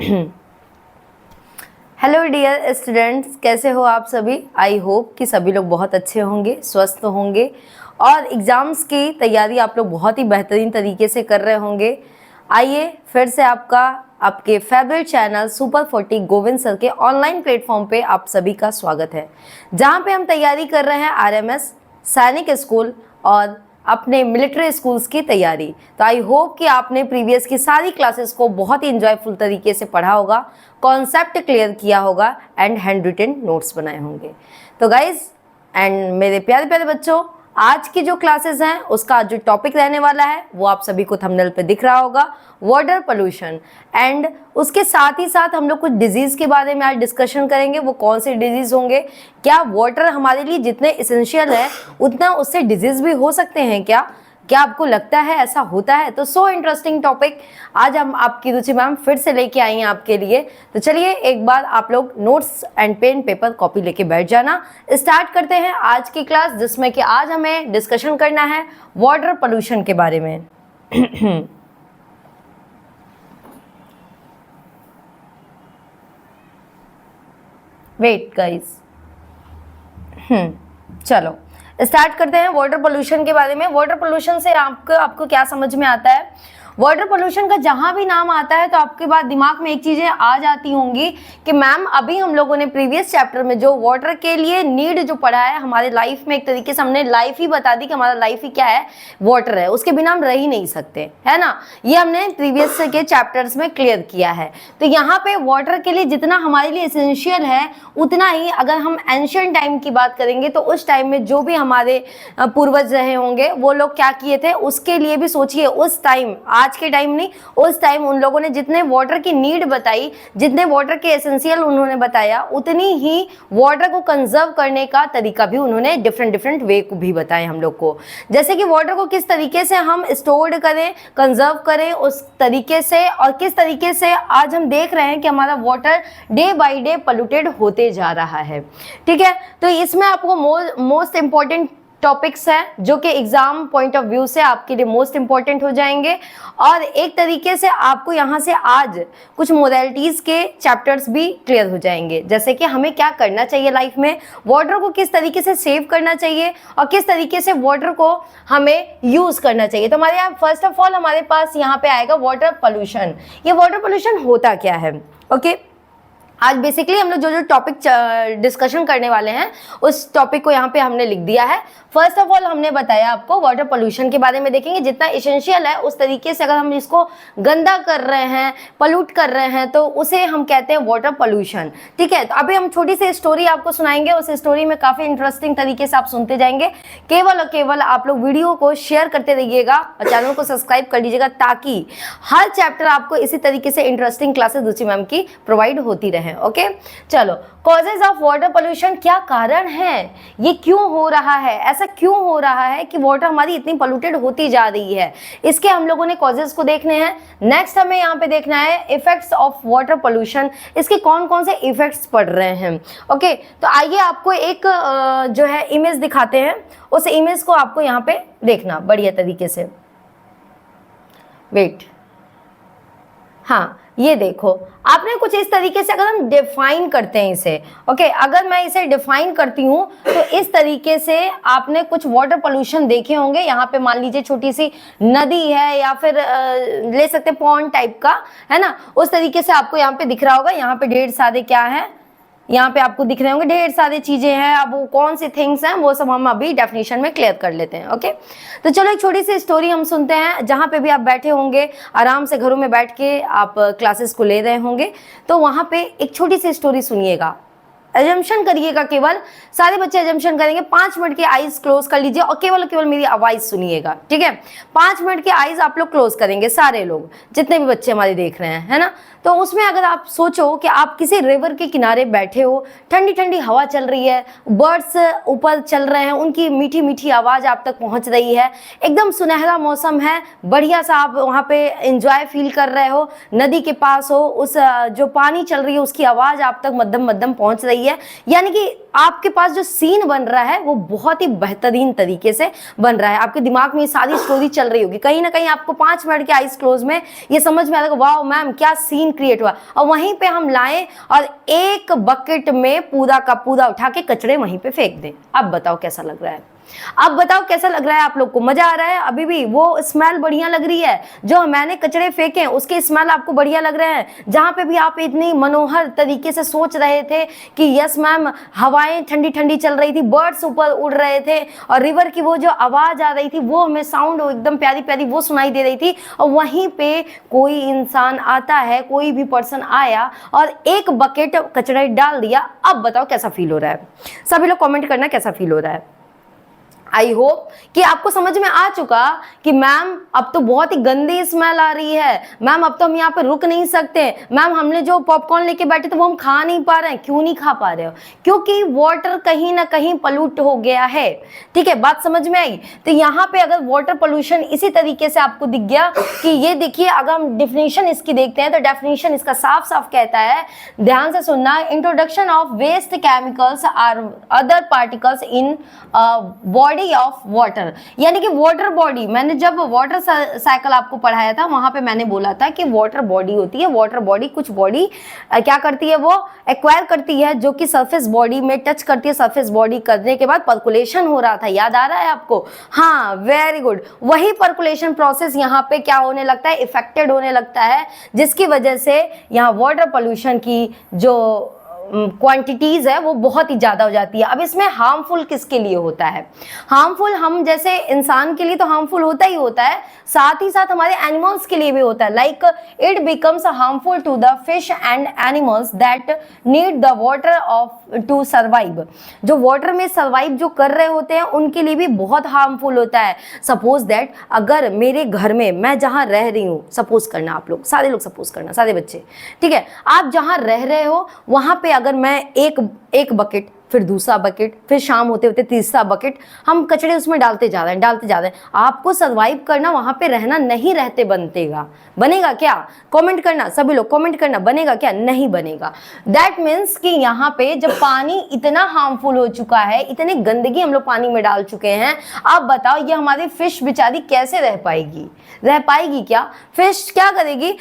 Hello dear students, कैसे हो आप सभी। आई होप कि सभी लोग बहुत अच्छे होंगे, स्वस्थ होंगे और एग्ज़ाम्स की तैयारी आप लोग बहुत ही बेहतरीन तरीके से कर रहे होंगे। आइए फिर से आपके favourite channel super 40 Govind sir के ऑनलाइन प्लेटफॉर्म पे आप सभी का स्वागत है, जहां पे हम तैयारी कर रहे हैं आरएमएस, सैनिक स्कूल और अपने मिलिट्री स्कूल्स की तैयारी। तो आई होप कि आपने प्रीवियस की सारी क्लासेस को बहुत ही इंजॉयफुल तरीके से पढ़ा होगा, कॉन्सेप्ट क्लियर किया होगा एंड हैंड रिटन नोट्स बनाए होंगे। तो गाइज एंड मेरे प्यारे प्यारे बच्चों, आज की जो क्लासेस हैं उसका जो टॉपिक रहने वाला है वो आप सभी को थंबनेल पे दिख रहा होगा, वाटर पोल्यूशन। एंड उसके साथ ही साथ हम लोग कुछ डिजीज़ के बारे में आज डिस्कशन करेंगे। वो कौन से डिजीज़ होंगे, क्या वाटर हमारे लिए जितने इसेंशियल है उतना उससे डिजीज़ भी हो सकते हैं क्या आपको लगता है ऐसा होता है। तो सो इंटरेस्टिंग टॉपिक आज हम आपकी रुचि मैम फिर से लेके आई हैं आपके लिए। तो चलिए एक बार आप लोग notes and pen paper copy लेके बैठ जाना। स्टार्ट करते हैं आज की क्लास, जिसमें कि आज हमें डिस्कशन करना है वाटर पोल्यूशन के बारे में। वेट गाइस, चलो स्टार्ट करते हैं वाटर पोल्यूशन के बारे में। वाटर पोल्यूशन से आपको क्या समझ में आता है। वाटर पोल्यूशन का जहां भी नाम आता है तो आपके बाद दिमाग में एक चीजें आ जाती होंगी कि मैम अभी हम लोगों ने प्रीवियस चैप्टर में जो वाटर के लिए नीड जो पढ़ा है हमारे लाइफ में, एक तरीके से हमने लाइफ ही बता दी कि हमारा लाइफ ही क्या है, वाटर है, उसके बिना हम रह ही नहीं सकते, है ना। ये हमने प्रीवियस के चैप्टर्स में क्लियर किया है। तो यहाँ पे वाटर के लिए जितना हमारे लिए एसेंशियल है उतना ही अगर हम एंशियंट टाइम की बात करेंगे तो उस टाइम में जो भी हमारे पूर्वज रहे होंगे वो लोग क्या किए थे, उसके लिए भी सोचिए। उस टाइम, आज के टाइम नहीं, उस टाइम उन लोगों ने जितने वाटर की नीड बताई, जितने वाटर के एसेंशियल उन्होंने बताया, उतनी ही वाटर को कंजर्व करने का तरीका भी उन्होंने डिफरेंट वे को भी बताया हम लोग को। जैसे कि वाटर को किस तरीके से हम स्टोर करें, कंजर्व करें, उस तरीके से, और किस तरीके से आज हम देख रहे हैं कि हमारा water day by day polluted होते जा रहा है। ठीक है, तो इसमें आपको मोस्ट इंपॉर्टेंट टॉपिक्स हैं जो कि एग्जाम पॉइंट ऑफ व्यू से आपके लिए मोस्ट इंपॉर्टेंट हो जाएंगे। और एक तरीके से आपको यहाँ से आज कुछ मोरालिटीज़ के चैप्टर्स भी क्लियर हो जाएंगे, जैसे कि हमें क्या करना चाहिए लाइफ में, वाटर को किस तरीके से सेव करना चाहिए और किस तरीके से वाटर को हमें यूज़ करना चाहिए। तो हमारे यहाँ फर्स्ट ऑफ ऑल हमारे पास यहाँ पे आएगा वाटर पोल्यूशन। ये वाटर पोल्यूशन होता क्या है, ओके। आज बेसिकली हम लोग जो टॉपिक डिस्कशन करने वाले हैं उस टॉपिक को यहाँ पे हमने लिख दिया है। फर्स्ट ऑफ ऑल हमने बताया आपको वाटर पोल्यूशन के बारे में देखेंगे, जितना एसेंशियल है उस तरीके से अगर हम इसको गंदा कर रहे हैं, पोल्यूट कर रहे हैं तो उसे हम कहते हैं वाटर पोल्यूशन। ठीक है, तो अभी हम छोटी सी स्टोरी आपको सुनाएंगे। उस स्टोरी में काफ़ी इंटरेस्टिंग तरीके से आप सुनते जाएंगे। केवल और केवल आप लोग वीडियो को शेयर करते रहिएगा और चैनल को सब्सक्राइब कर लीजिएगा, ताकि हर चैप्टर आपको इसी तरीके से इंटरेस्टिंग क्लासेस रुचि मैम की प्रोवाइड होती रहे। ओके, चलो, कॉजेज ऑफ वाटर पोल्यूशन, क्या कारण है, ये क्यों हो रहा है, ऐसा क्यों हो रहा है कि वाटर हमारी इतनी पोल्यूटेड होती जा रही है, इसके हम लोगों ने कॉजेज को देखने हैं। नेक्स्ट हमें यहाँ पे देखना है इफेक्ट्स ऑफ वाटर पोल्यूशन, इसके कौन कौन से इफेक्ट्स पड़ रहे हैं। ओके, तो आइए आपको एक जो है इमेज दिखाते हैं, उस इमेज को आपको यहाँ पे देखना बढ़िया तरीके से। वेट, हाँ ये देखो, आपने कुछ इस तरीके से अगर हम डिफाइन करते हैं इसे, ओके, अगर मैं इसे डिफाइन करती हूँ तो इस तरीके से आपने कुछ वाटर पोल्यूशन देखे होंगे। यहाँ पे मान लीजिए छोटी सी नदी है या फिर ले सकते पॉन्ड टाइप का, है ना, उस तरीके से आपको यहाँ पे दिख रहा होगा। यहाँ पे ढेर सारे क्या है, यहाँ पे आपको दिख रहे होंगे ढेर सारी चीजें हैं। अब वो कौन सी थिंग्स हैं वो सब हम अभी डेफिनेशन में क्लियर कर लेते हैं। ओके, तो चलो एक छोटी सी स्टोरी हम सुनते हैं। जहाँ पे भी आप बैठे होंगे, आराम से घरों में बैठ के आप क्लासेस को ले रहे होंगे, तो वहाँ पे एक छोटी सी स्टोरी सुनिएगा। एजम्पशन करिएगा, केवल सारे बच्चे एजम्पशन करेंगे। 5 मिनट के आईज क्लोज कर लीजिए और केवल मेरी आवाज़ सुनिएगा, ठीक है। 5 मिनट के आईज आप लोग क्लोज करेंगे, सारे लोग, जितने भी बच्चे हमारे देख रहे हैं, है ना। तो उसमें अगर आप सोचो कि आप किसी रिवर के किनारे बैठे हो, ठंडी ठंडी हवा चल रही है, बर्ड्स ऊपर चल रहे हैं, उनकी मीठी मीठी आवाज़ आप तक पहुंच रही है, एकदम सुनहरा मौसम है, बढ़िया सा आप वहाँ पे एंजॉय फील कर रहे हो, नदी के पास हो, उस जो पानी चल रही है उसकी आवाज़ आप तक मध्यम मध्यम पहुँच रही है। है, यानी कि आपके पास जो सीन बन रहा है वो बहुत ही बेहतरीन तरीके से बन रहा है। आपके दिमाग में ये सारी स्टोरी चल रही होगी, कहीं ना कहीं आपको 5 मिनट के आइज क्लोज में ये समझ में आ जाएगा, वाह मैम क्या सीन क्रिएट हुआ। और वहीं पे हम लाएं और एक बकेट में पूरा का पूरा उठा के कचड़े वहीं पे फेंक दें। अब बताओ कैसा लग रहा है, अब बताओ कैसा लग रहा है, आप लोग को मजा आ रहा है? अभी भी वो स्मेल बढ़िया लग रही है, जो मैंने कचड़े फेंके उसके स्मेल आपको बढ़िया लग रहे हैं? जहां पे भी आप इतनी मनोहर तरीके से सोच रहे थे कि यस मैम हवाएं ठंडी ठंडी चल रही थी, बर्ड्स ऊपर उड़ रहे थे और रिवर की वो जो आवाज आ रही थी वो हमें साउंड एकदम प्यारी प्यारी वो सुनाई दे रही थी, और वहीं पे कोई इंसान आता है, कोई भी पर्सन आया और एक बकेट कचड़े डाल दिया। अब बताओ कैसा फील हो रहा है? सभी लोग कमेंट करना कैसा फील हो रहा है। आई होप कि आपको समझ में आ चुका कि मैम अब तो बहुत ही गंदी स्मेल आ रही है, मैम अब तो हम यहाँ पे रुक नहीं सकते, मैम हमने जो पॉपकॉर्न लेके बैठे थे वो हम खा नहीं पा रहे हैं। क्यों नहीं खा पा रहे हो? क्योंकि वाटर कहीं ना कहीं पॉल्यूट हो गया है। ठीक है, बात समझ में आई? तो यहाँ पे अगर वाटर पोल्यूशन इसी तरीके से आपको दिख गया कि ये देखिए, अगर हम डेफिनेशन इसकी देखते हैं तो डेफिनेशन इसका साफ साफ कहता है, ध्यान से सुनना, introduction of waste chemicals are other particles in body of water. यानी कि वाटर बॉडी, मैंने जब वाटर साइकिल आपको पढ़ाया था वहां पे मैंने बोला था कि वाटर बॉडी होती है, वाटर बॉडी कुछ बॉडी क्या करती है, वो एक्वायर करती है, जो कि सरफेस बॉडी में टच करती है। सरफेस बॉडी करने के बाद पर्कुलेशन हो रहा था, याद आ रहा है आपको? हाँ, वेरी गुड। वही पर्कुलेशन प्रोसेस यहाँ पे क्या होने लगता है, इफेक्टेड होने लगता है, जिसकी वजह से यहाँ वाटर पोल्यूशन की जो क्वांटिटीज है वो बहुत ही ज्यादा हो जाती है। अब इसमें हार्मफुल किसके लिए होता है? हार्मफुल हम जैसे इंसान के लिए तो हार्मफुल होता ही होता है, साथ ही साथ हमारे एनिमल्स के लिए भी होता है। Like it becomes harmful to the fish and animals that need the water of to survive. जो वाटर में सर्वाइव जो कर रहे होते हैं उनके लिए भी बहुत हार्मफुल होता है। सपोज दैट अगर मेरे घर में, मैं जहाँ रह रही हूँ, सपोज करना आप लोग सारे लोग सपोज करना, सारे बच्चे, ठीक है, आप जहाँ रह रहे हो वहाँ पे अगर मैं एक बकेट, फिर दूसरा बकेट, फिर शाम होते होते तीसरा बकेट, हम कचड़े उसमें डालते जा रहे हैं, आपको सर्वाइव करना, वहां पे रहना नहीं रहते बनेगा क्या? कमेंट करना, सभी लोग कमेंट करना, बनेगा क्या? नहीं बनेगा। दैट मीन्स कि यहाँ पे जब पानी इतना हार्मफुल हो चुका है, इतनी गंदगी हम लोग पानी में डाल चुके हैं, आप बताओ ये हमारी फिश बेचारी कैसे रह पाएगी? रह पाएगी क्या? फिश क्या करेगी?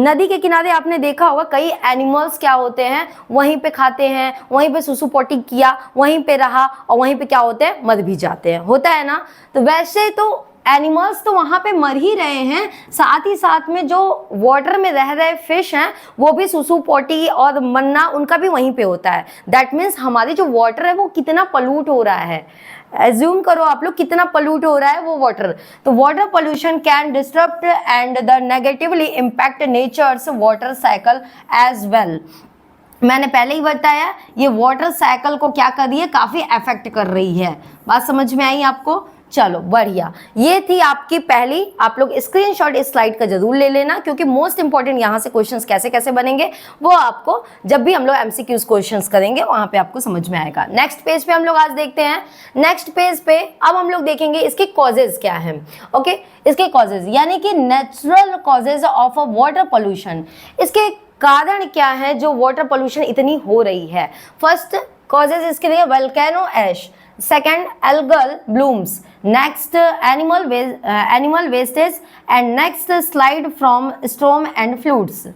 नदी के किनारे आपने देखा होगा कई एनिमल्स क्या होते हैं, वहीं पे खाते हैं, वहीं पे सुसु पोटी किया, वहीं पे रहा और वहीं पे क्या होते हैं, मर भी जाते हैं, होता है ना? तो वैसे तो एनिमल्स तो वहां पे मर ही रहे हैं, साथ ही साथ में जो वाटर में रह रहे फिश हैं वो भी सुसु पोटी और मरना उनका भी वहीं पे होता है। दैट मीन्स हमारी जो वाटर है वो कितना पॉल्यूट हो रहा है। एज्यूम करो आप लोग कितना पॉल्यूट हो रहा है वो वाटर। तो water pollution can disturb and the negatively impact nature's water cycle as well. मैंने पहले ही बताया ये वाटर साइकिल को क्या कर रही है, काफी अफेक्ट कर रही है। बात समझ में आई आपको? चलो बढ़िया, ये थी आपकी पहली। आप लोग स्क्रीनशॉट इस स्लाइड का जरूर ले लेना, क्योंकि मोस्ट इंपॉर्टेंट यहाँ से क्वेश्चंस कैसे कैसे बनेंगे वो आपको जब भी हम लोग एमसीक्यूज क्वेश्चंस करेंगे वहां पे आपको समझ में आएगा। नेक्स्ट पेज पे हम लोग आज देखते हैं। नेक्स्ट पेज पे अब हम लोग देखेंगे इसके कॉजेज क्या है। ओके, इसके कॉजेज यानी कि natural causes of a water pollution, इसके कारण क्या है जो वाटर पोल्यूशन इतनी हो रही है। फर्स्ट कॉजेज इसके लिए volcano ash, second algal blooms, next animal wastage, and next slide from storm and floods.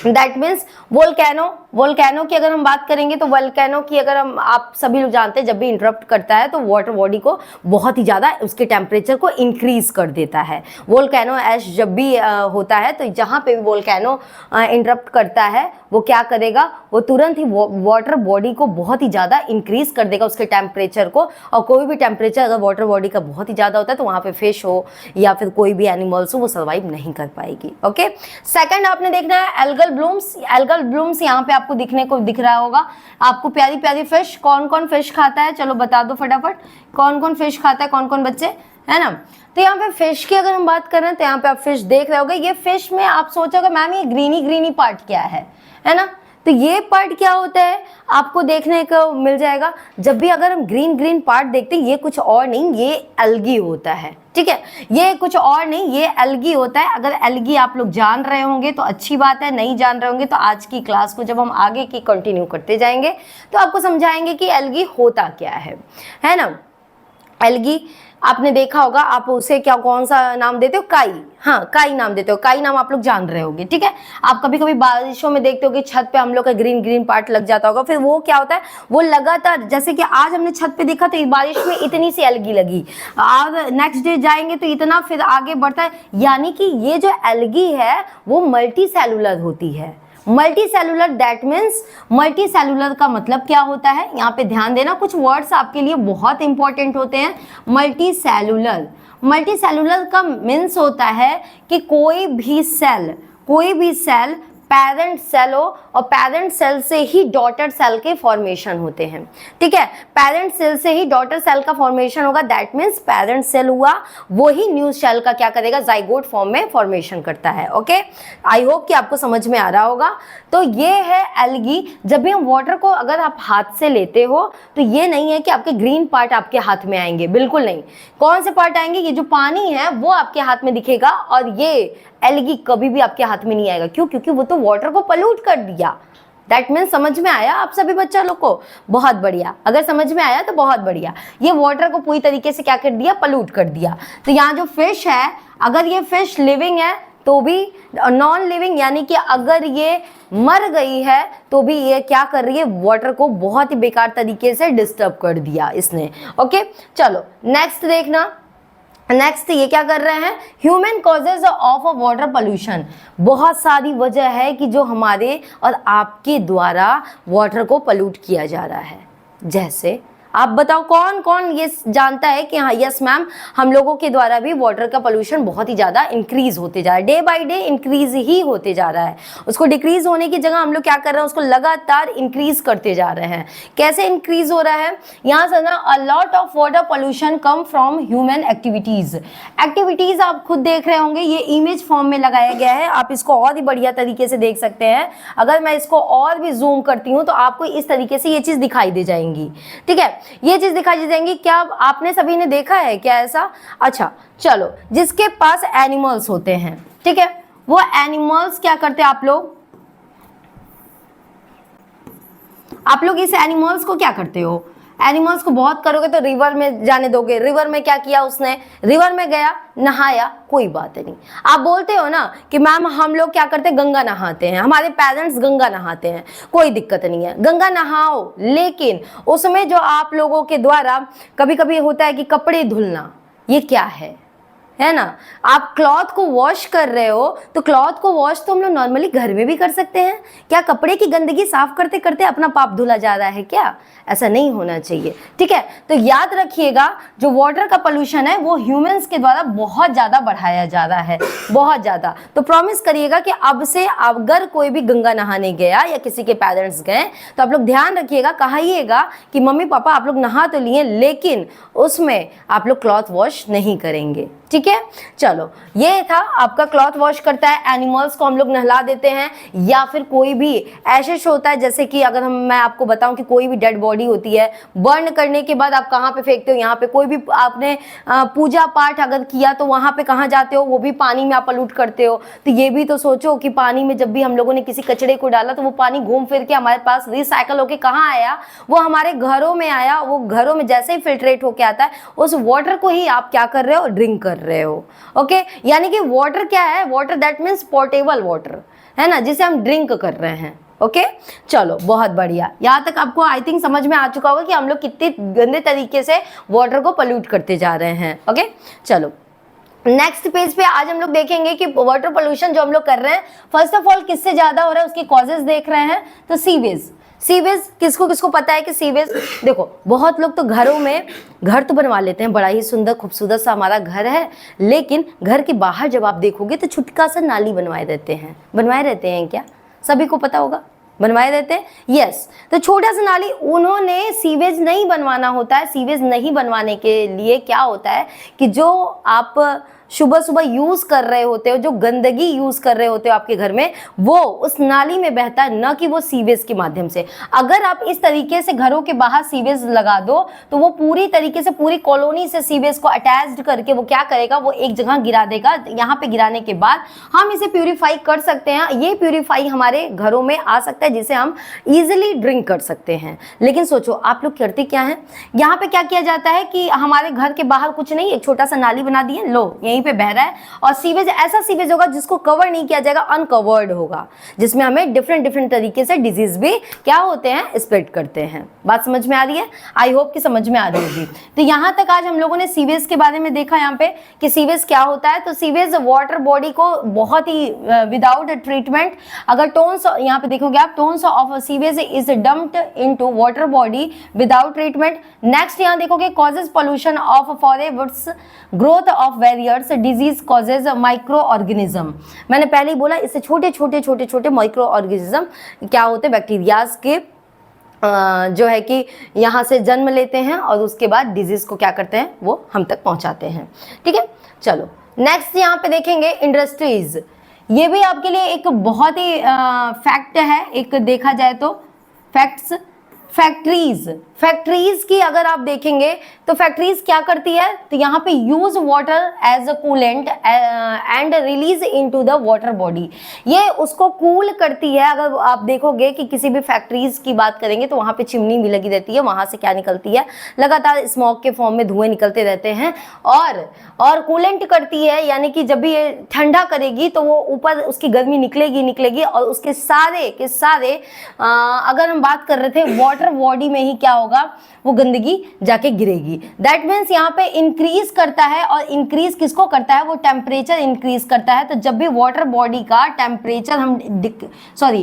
That means volcano की अगर हम बात करेंगे तो वोल्केनो की अगर हम, आप सभी लोग जानते हैं जब भी इंटरप्ट करता है तो वाटर बॉडी को बहुत ही ज़्यादा उसके टेम्परेचर को इंक्रीज कर देता है। वोल्केनो ऐश जब भी होता है तो जहाँ पे भी वोल्केनो इंटरप्ट करता है वो क्या करेगा, वो तुरंत ही वाटर बॉडी को बहुत ही ज़्यादा इंक्रीज कर देगा उसके टेम्परेचर को। और कोई भी टेम्परेचर अगर वाटर बॉडी का बहुत ही ज़्यादा होता है तो वहाँ पे फिश हो या फिर कोई भी एनिमल्स हो वो सर्वाइव नहीं कर पाएगी। ओके, सेकेंड आपने देखना है एल्गल ब्लूम्स। एल्गल ब्लूम्स यहाँ पे आपको दिख रहा होगा आपको प्यारी प्यारी फिश। कौन कौन फिश खाता है, चलो बता दो फटाफट, कौन कौन फिश खाता है, कौन कौन बच्चे, है ना? तो यहाँ पे फिश की अगर हम बात करें तो यहाँ पे आप फिश देख रहे होगे। ये फिश में आप सोचोगे मैम ये ग्रीनी ग्रीनी पार्ट क्या है ना? तो ये पार्ट क्या होता है आपको देखने को मिल जाएगा। जब भी अगर हम ग्रीन ग्रीन पार्ट देखते हैं, ये कुछ और नहीं, ये एल्गी होता है, ठीक है, ये कुछ और नहीं, ये एल्गी होता है। अगर एल्गी आप लोग जान रहे होंगे तो अच्छी बात है, नहीं जान रहे होंगे तो आज की क्लास को जब हम आगे की कंटिन्यू करते जाएंगे तो आपको समझाएंगे कि एल्गी होता क्या है ना। एल्गी आपने देखा होगा, आप उसे क्या कौन सा नाम देते हो, काई, हाँ काई नाम देते हो, काई नाम आप लोग जान रहे होगे, ठीक है। आप कभी कभी बारिशों में देखते हो कि छत पे हम लोग का ग्रीन ग्रीन पार्ट लग जाता होगा, फिर वो क्या होता है, वो लगातार, जैसे कि आज हमने छत पे देखा तो बारिश में इतनी सी एल्गी लगी, और नेक्स्ट डे जाएंगे तो इतना, फिर आगे बढ़ता है। यानी कि ये जो एल्गी है वो मल्टी सेलुलर होती है। Multi cellular, that means multi cellular का मतलब क्या होता है, यहाँ पे ध्यान देना, कुछ वर्ड्स आपके लिए बहुत इंपॉर्टेंट होते हैं। मल्टी सेलुलर, मल्टी सेलुलर का मीन्स होता है कि कोई भी सेल पेरेंट सेल हो और पेरेंट सेल से ही डॉटर सेल के फॉर्मेशन होते हैं, ठीक है। पेरेंट सेल से ही डॉटर सेल का फॉर्मेशन होगा, दैट मीन्स पेरेंट सेल हुआ वो ही न्यू सेल का क्या करेगा, जाइगोट फॉर्म में फॉर्मेशन करता है। ओके, आई होप कि आपको समझ में आ रहा होगा। तो ये है एल्गी। जब भी हम वाटर को अगर आप हाथ से लेते हो तो ये नहीं है कि आपके ग्रीन पार्ट आपके हाथ में आएंगे, बिल्कुल नहीं। कौन से पार्ट आएंगे, ये जो पानी है वो आपके हाथ में दिखेगा, और ये एल्गी कभी भी आपके हाथ में नहीं आएगा। क्यों? क्योंकि वो तो वाटर को पल्यूट कर दिया। दैट मीन्स समझ में आया आप सभी बच्चा लोग को? बहुत बढ़िया, अगर समझ में आया तो बहुत बढ़िया। ये वाटर को पूरी तरीके से क्या कर दिया, पल्यूट कर दिया। तो यहाँ जो फिश है, अगर ये फिश लिविंग है तो भी, नॉन लिविंग यानी कि अगर ये मर गई है तो भी ये क्या कर रही है, वाटर को बहुत ही बेकार तरीके से डिस्टर्ब कर दिया इसने। ओके, चलो नेक्स्ट देखना। नेक्स्ट ये क्या कर रहे हैं, human causes of a water pollution. बहुत सारी वजह है कि जो हमारे और आपके द्वारा वाटर को पोल्यूट किया जा रहा है। जैसे आप बताओ कौन कौन ये जानता है कि हाँ यस मैम, हम लोगों के द्वारा भी वाटर का पोल्यूशन बहुत ही ज़्यादा इंक्रीज होते जा रहा है, डे बाय डे इंक्रीज ही होते जा रहा है। उसको डिक्रीज होने की जगह हम लोग क्या कर रहे हैं, उसको लगातार इंक्रीज करते जा रहे हैं। कैसे इंक्रीज हो रहा है, यहाँ से ना, a lot of water pollution come from human activities. Activities आप खुद देख रहे होंगे, ये इमेज फॉर्म में लगाया गया है, आप इसको और ही बढ़िया तरीके से देख सकते हैं। अगर मैं इसको और भी जूम करती हूँ तो आपको इस तरीके से ये चीज़ दिखाई दे जाएंगी, ठीक है, ये चीज दिखाई दे जाएंगी। क्या आपने सभी ने देखा है क्या ऐसा? अच्छा चलो, जिसके पास एनिमल्स होते हैं, ठीक है, वो एनिमल्स क्या करते हैं, आप लोग इस एनिमल्स को क्या करते हो, एनिमल्स को बहुत करोगे तो रिवर में जाने दोगे। रिवर में क्या किया उसने, रिवर में गया, नहाया, कोई बात नहीं। आप बोलते हो ना कि मैम हम लोग क्या करते हैं, गंगा नहाते हैं, हमारे पेरेंट्स गंगा नहाते हैं, कोई दिक्कत नहीं है, गंगा नहाओ, लेकिन उसमें जो आप लोगों के द्वारा कभी कभी होता है कि कपड़े धुलना, ये क्या है ना। आप क्लॉथ को वॉश कर रहे हो तो क्लॉथ को वॉश तो हम लोग नॉर्मली घर में भी कर सकते हैं। क्या कपड़े की गंदगी साफ करते करते अपना पाप धुला जा रहा है क्या? ऐसा नहीं होना चाहिए, ठीक है। तो याद रखिएगा, जो वाटर का पोल्यूशन है वो ह्यूमंस के द्वारा बहुत ज़्यादा बढ़ाया जा रहा है, बहुत ज़्यादा। तो प्रॉमिस करिएगा कि अब से अगर कोई भी गंगा नहाने गया या किसी के पेरेंट्स गए तो आप लोग ध्यान रखिएगा, कहिएगा कि मम्मी पापा आप लोग नहा तो लिए, लेकिन उसमें आप लोग क्लॉथ वॉश नहीं करेंगे, ठीक है। चलो, ये था आपका क्लॉथ वॉश करता है, एनिमल्स को हम लोग नहला देते हैं, या फिर कोई भी ऐसे होता है, जैसे कि अगर मैं आपको बताऊं कि कोई भी डेड बॉडी होती है, बर्न करने के बाद आप कहाँ पे फेंकते हो, यहाँ पे। कोई भी आपने पूजा पाठ अगर किया तो वहाँ पे कहाँ जाते हो, वो भी पानी में आप पलूट करते हो। तो ये भी तो सोचो कि पानी में जब भी हम लोगों ने किसी कचड़े को डाला तो वो पानी घूम फिर के हमारे पास रिसाइकल होके कहाँ आया, वो हमारे घरों में आया। वो घरों में जैसे ही फिल्ट्रेट होके आता है, उस वाटर को ही आप क्या कर रहे हो, ड्रिंक कर रहे हो। ओके, यानी कि वाटर क्या है, water that means portable water, है ना, जिसे हम ड्रिंक कर रहे हैं। ओके, चलो बहुत बढ़िया। यहाँ तक आपको आई थिंक समझ में आ चुका होगा कि हम लोग कितने गंदे तरीके से वाटर को पोल्यूट करते जा रहे हैं। ओके, चलो नेक्स्ट पेज पे आज हम लोग देखेंगे कि वाटर पोल्यूशन जो हम लोग कर रहे हैं, फर्स्ट ऑफ ऑल किससे ज्यादा हो रहा है, उसके कॉजेज देख रहे हैं। तो सीवेज, सीवेज किसको किसको पता है कि सीवेज, देखो बहुत लोग तो घरों में घर तो बनवा लेते हैं, बड़ा ही सुंदर खूबसूरत सा हमारा घर है, लेकिन घर के बाहर जब आप देखोगे तो छुटका सा नाली बनवाए रहते हैं क्या? सभी को पता होगा, बनवाए रहते हैं, यस। तो छोटा सा नाली, उन्होंने सीवेज नहीं बनवाना होता है। सीवेज नहीं बनवाने के लिए क्या होता है कि जो आप सुबह सुबह यूज कर रहे होते हो, जो गंदगी यूज कर रहे होते हो आपके घर में, वो उस नाली में बहता है, न कि वो सीवेज के माध्यम से। अगर आप इस तरीके से घरों के बाहर सीवेज लगा दो तो वो पूरी तरीके से पूरी कॉलोनी से सीवेज को अटैच्ड करके वो क्या करेगा, वो एक जगह गिरा देगा। यहाँ पे गिराने के बाद हम इसे प्यूरिफाई कर सकते हैं। ये प्यूरिफाई हमारे घरों में आ सकता है जिसे हम इजीली ड्रिंक कर सकते हैं। लेकिन सोचो आप लोग करते क्या है, यहाँ पे क्या किया जाता है कि हमारे घर के बाहर कुछ नहीं, एक छोटा सा नाली बना दिए, लो यहीं पे बह रहा है, और सीवेज ऐसा सीवेज होगा जिसको कवर नहीं किया जाएगा, अनकवर्ड होगा, जिसमें हमें डिफरेंट तरीके से डिजीज भी क्या होते हैं, स्प्रेड करते हैं। बात समझ में आ रही है? आई होप कि समझ में आ रही होगी। तो यहाँ तक आज हम लोगों ने सीवेज के बारे में देखा यहाँ पे कि सीवेज क्या होता है। तो सीवेज वाटर बॉडी को बहुत ही विदाउट ट्रीटमेंट, अगर टोन्स यहाँ पे देखोगे आप, tons of sewage is dumped into water body without treatment. Next यहाँ देखोगे causes pollution of forwards, growth of barriers, disease causes microorganism. मैंने पहले ही बोला इससे छोटे माइक्रो ऑर्गेनिज्म क्या होते हैं, बैक्टीरियाज के जो है कि यहाँ से जन्म लेते हैं और उसके बाद डिजीज को क्या करते हैं, वो हम तक पहुँचाते हैं। ठीक है, चलो नेक्स्ट यहाँ पे देखेंगे इंडस्ट्रीज। ये भी आपके लिए एक बहुत ही फैक्ट है, एक देखा जाए तो फैक्ट्स। फैक्ट्रीज की अगर आप देखेंगे तो फैक्ट्रीज क्या करती है, तो यहाँ पे use water as a coolant and release into the water body. ये उसको कूल करती है। अगर आप देखोगे कि किसी भी फैक्ट्रीज की बात करेंगे तो वहाँ पे चिमनी भी लगी रहती है, वहाँ से क्या निकलती है, लगातार स्मोक के फॉर्म में धुएं निकलते रहते हैं, और कूलेंट करती है, यानी कि जब भी ये ठंडा करेगी तो वो ऊपर उसकी गर्मी निकलेगी और उसके सारे के सारे अगर हम बात कर रहे थे वाटर बॉडी में ही क्या होगा, वो गंदगी जाके गिरेगी। दैट मीन्स यहाँ पे इंक्रीज करता है, और इंक्रीज किसको करता है, वो टेम्परेचर इंक्रीज करता है। तो जब भी वाटर बॉडी का टेम्परेचर हम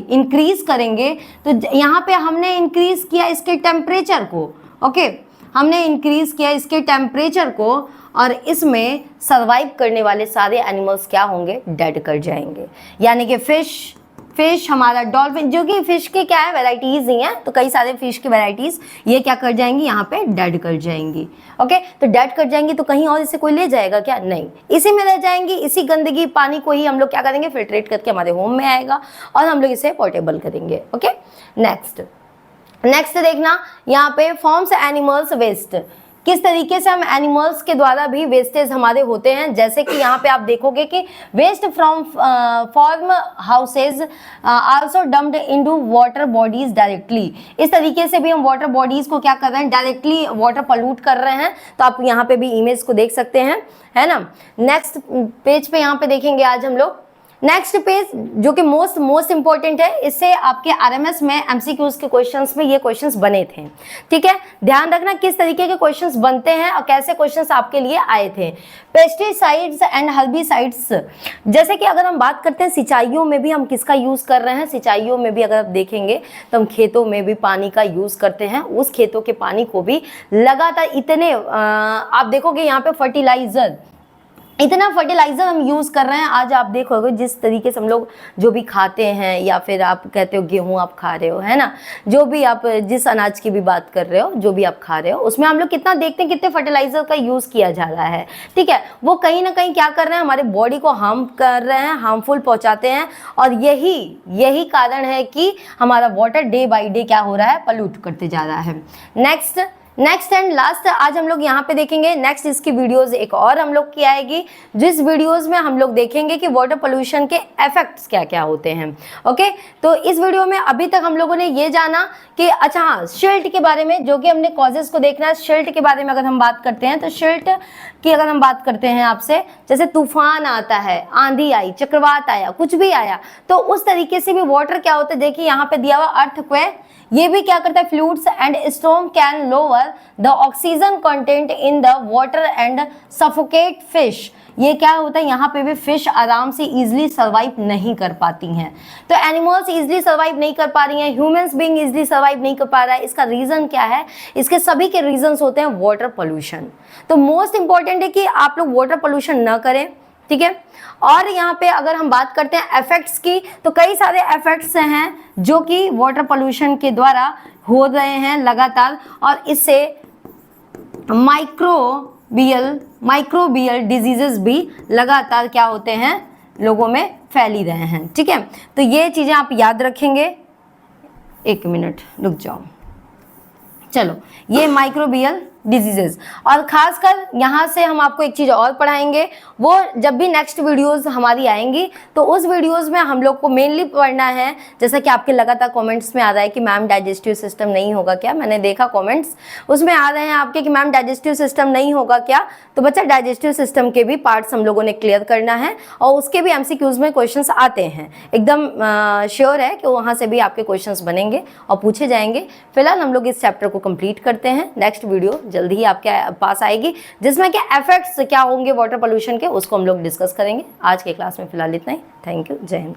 इंक्रीज करेंगे तो यहाँ पे हमने इंक्रीज किया इसके टेम्परेचर को, ओके, हमने इंक्रीज किया इसके टेम्परेचर को, और इसमें सर्वाइव करने वाले सारे एनिमल्स क्या होंगे, डेड कर जाएंगे। यानी कि फिश हमारा डॉल्फिन, जो कि फिश के क्या है, वैराइटीज ही हैं, तो कई सारे फिश की वैराइटीज ये क्या कर जाएंगी, यहाँ पे डेड कर जाएंगी। ओके, तो डेड कर जाएंगी तो कहीं और इसे कोई ले जाएगा क्या, नहीं, इसी में रह जाएंगी। इसी गंदगी पानी को ही हम लोग क्या करेंगे, फिल्ट्रेट करके हमारे होम में आएगा और हम लोग इसे पोर्टेबल करेंगे। ओके, नेक्स्ट देखना यहाँ पे फॉर्म्स एनिमल्स वेस्ट। किस तरीके से हम एनिमल्स के द्वारा भी वेस्टेज हमारे होते हैं, जैसे कि यहाँ पे आप देखोगे कि waste from farm houses also dumped into water bodies directly. इस तरीके से भी हम वाटर बॉडीज को क्या कर रहे हैं, डायरेक्टली वाटर पोल्यूट कर रहे हैं। तो आप यहाँ पे भी इमेज को देख सकते हैं, है ना। नेक्स्ट पेज पे यहाँ पे देखेंगे आज हम लोग नेक्स्ट पेज, जो कि मोस्ट इंपॉर्टेंट है। इससे आपके आरएमएस में एमसीक्यूज के क्वेश्चंस में ये क्वेश्चंस बने थे। ठीक है, ध्यान रखना किस तरीके के क्वेश्चंस बनते हैं और कैसे क्वेश्चंस आपके लिए आए थे। पेस्टिसाइड्स एंड हर्बिसाइड्स, जैसे कि अगर हम बात करते हैं सिंचाइयों में भी हम किसका यूज कर रहे हैं, सिंचाइयों में भी अगर आप देखेंगे तो हम खेतों में भी पानी का यूज करते हैं। उस खेतों के पानी को भी लगातार इतने आप देखोगे यहाँ पे फर्टिलाइजर, इतना फर्टिलाइजर हम यूज़ कर रहे हैं। आज आप देखोगे जिस तरीके से हम लोग जो भी खाते हैं, या फिर आप कहते हो गेहूं आप खा रहे हो, है ना, जो भी आप जिस अनाज की भी बात कर रहे हो, जो भी आप खा रहे हो, उसमें हम लोग कितना देखते हैं कितने फर्टिलाइजर का यूज़ किया जा रहा है। ठीक है, वो कहीं ना कहीं क्या कर रहे हैं, हमारे बॉडी को हार्म कर रहे हैं, हार्मफुल पहुँचाते हैं, और यही कारण है कि हमारा वाटर डे बाई डे क्या हो रहा है, पल्यूट करते जा रहा है। नेक्स्ट एंड लास्ट आज हम लोग यहाँ पे देखेंगे। नेक्स्ट इसकी वीडियोस एक और हम लोग की आएगी, जिस वीडियोस में हम लोग देखेंगे कि वाटर पोल्यूशन के इफेक्ट्स क्या क्या होते हैं। ओके, तो इस वीडियो में अभी तक हम लोगों ने ये जाना कि अच्छा हाँ, शिल्ट के बारे में, जो कि हमने कॉजेस को देखना है। शिल्ट के बारे में अगर हम बात करते हैं तो शिल्ट की अगर हम बात करते हैं आपसे, जैसे तूफान आता है, आंधी आई, चक्रवात आया, कुछ भी आया, तो उस तरीके से भी वाटर क्या होता है, देखिए यहाँ पे दिया हुआ अर्थक्वेक, ये भी क्या करता है, fluids and storm can lower the oxygen content in the water and suffocate fish. ये क्या होता है, यहाँ पे भी फिश आराम से इजीली सर्वाइव नहीं कर पाती हैं। तो एनिमल्स इजीली सर्वाइव नहीं कर पा रही हैं, ह्यूमंस बीइंग इजीली सर्वाइव नहीं कर पा रहा है। इसका रीजन क्या है, इसके सभी के रीजंस होते हैं वाटर पोल्यूशन। तो मोस्ट इंपॉर्टेंट है कि आप लोग वाटर पोल्यूशन न करें। ठीक है, और यहाँ पे अगर हम बात करते हैं इफेक्ट्स की, तो कई सारे इफेक्ट्स हैं जो कि वाटर पोल्यूशन के द्वारा हो रहे हैं लगातार, और इससे माइक्रोबियल माइक्रोबियल डिजीजेस भी लगातार क्या होते हैं, लोगों में फैल ही रहे हैं। ठीक है, तो ये चीज़ें आप याद रखेंगे। एक मिनट रुक जाओ। चलो, ये माइक्रोबियल डिजीजेस, और खासकर यहाँ से हम आपको एक चीज़ और पढ़ाएंगे, वो जब भी नेक्स्ट वीडियोस हमारी आएंगी तो उस वीडियोस में हम लोग को मेनली पढ़ना है, जैसा कि आपके लगातार कमेंट्स में आ रहा है कि मैम डाइजेस्टिव सिस्टम नहीं होगा क्या, मैंने देखा कमेंट्स उसमें आ रहे हैं आपके कि मैम डाइजेस्टिव सिस्टम नहीं होगा क्या। तो बच्चा डाइजेस्टिव सिस्टम के भी पार्ट्स हम लोगों ने क्लियर करना है, और उसके भी MCQs में क्वेश्चंस आते हैं, एकदम श्योर है कि वहाँ से भी आपके क्वेश्चंस बनेंगे और पूछे जाएंगे। फिलहाल हम लोग इस चैप्टर को कंप्लीट करते हैं, नेक्स्ट वीडियो जल्दी ही आपके पास आएगी जिसमें क्या इफेक्ट्स क्या होंगे वाटर पोल्यूशन के, उसको हम लोग डिस्कस करेंगे। आज के क्लास में फिलहाल इतना ही। थैंक यू, जय हिंद।